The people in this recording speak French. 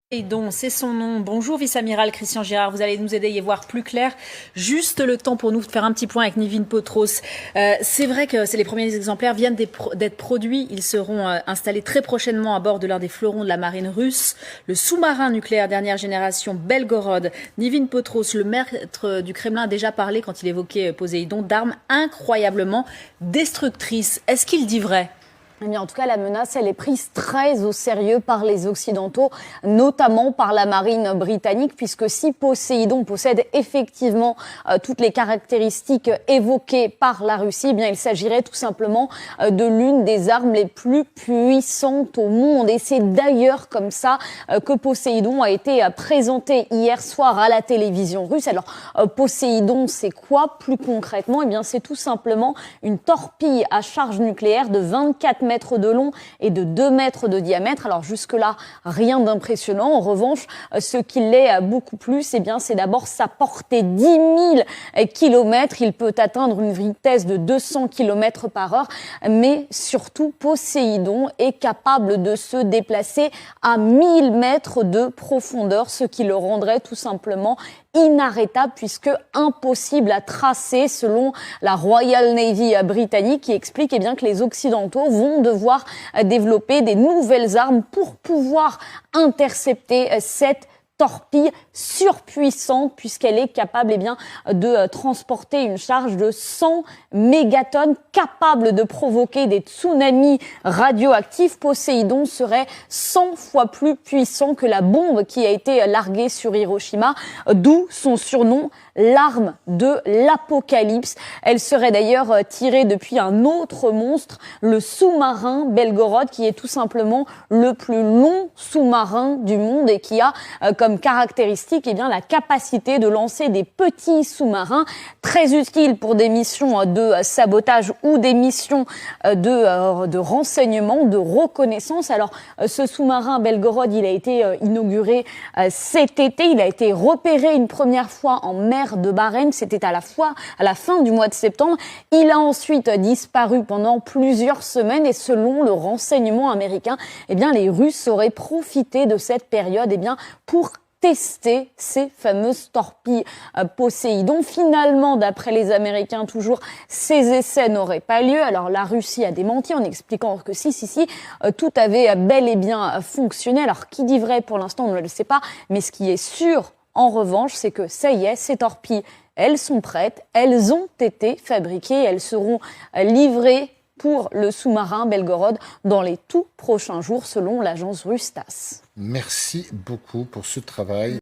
Poséidon, c'est son nom. Bonjour vice-amiral Christian Girard, vous allez nous aider à y voir plus clair. Juste le temps pour nous de faire un petit point avec Nivin Potros. C'est vrai que les premiers exemplaires viennent d'être produits. Ils seront installés très prochainement à bord de l'un des fleurons de la marine russe. Le sous-marin nucléaire dernière génération Belgorod. Nivin Potros, le maître du Kremlin, a déjà parlé quand il évoquait Poséidon d'armes incroyablement destructrices. Est-ce qu'il dit vrai ? Eh bien, en tout cas, la menace, elle est prise très au sérieux par les Occidentaux, notamment par la marine britannique, puisque si Poséidon possède effectivement toutes les caractéristiques évoquées par la Russie, eh bien, il s'agirait tout simplement de l'une des armes les plus puissantes au monde. Et c'est d'ailleurs comme ça que Poséidon a été présenté hier soir à la télévision russe. Alors, Poséidon, c'est quoi plus concrètement ? Eh bien, c'est tout simplement une torpille à charge nucléaire de 24 mètres de long et de 2 mètres de diamètre. Alors jusque-là, rien d'impressionnant. En revanche, ce qui l'est beaucoup plus, eh bien, c'est d'abord sa portée 10 000 kilomètres. Il peut atteindre une vitesse de 200 kilomètres par heure. Mais surtout, Poséidon est capable de se déplacer à 1000 mètres de profondeur, ce qui le rendrait tout simplement inarrêtable puisque impossible à tracer selon la Royal Navy britannique qui explique eh bien, que les Occidentaux vont devoir développer des nouvelles armes pour pouvoir intercepter cette torpille surpuissante puisqu'elle est capable eh bien, de transporter une charge de 100 mégatonnes, capable de provoquer des tsunamis radioactifs. Poséidon serait 100 fois plus puissant que la bombe qui a été larguée sur Hiroshima, d'où son surnom, l'arme de l'apocalypse. Elle serait d'ailleurs tirée depuis un autre monstre, le sous-marin Belgorod, qui est tout simplement le plus long sous-marin du monde et qui a comme caractéristique eh bien, la capacité de lancer des petits sous-marins très utiles pour des missions de sabotage ou des missions de renseignement, de reconnaissance. Alors, ce sous-marin Belgorod, il a été inauguré cet été. Il a été repéré une première fois en mer de Barents. C'était à la fin du mois de septembre. Il a ensuite disparu pendant plusieurs semaines et selon le renseignement américain, eh bien, les Russes auraient profité de cette période eh bien, pour tester ces fameuses torpilles Poséidon. Finalement, d'après les Américains, toujours, ces essais n'auraient pas lieu. Alors, la Russie a démenti en expliquant que si, tout avait bel et bien fonctionné. Alors, qui dit vrai pour l'instant, on ne le sait pas. Mais ce qui est sûr, en revanche, c'est que ça y est, ces torpilles, elles sont prêtes, elles ont été fabriquées, elles seront livrées pour le sous-marin Belgorod dans les tout prochains jours, selon l'agence russe TASS. Merci beaucoup pour ce travail.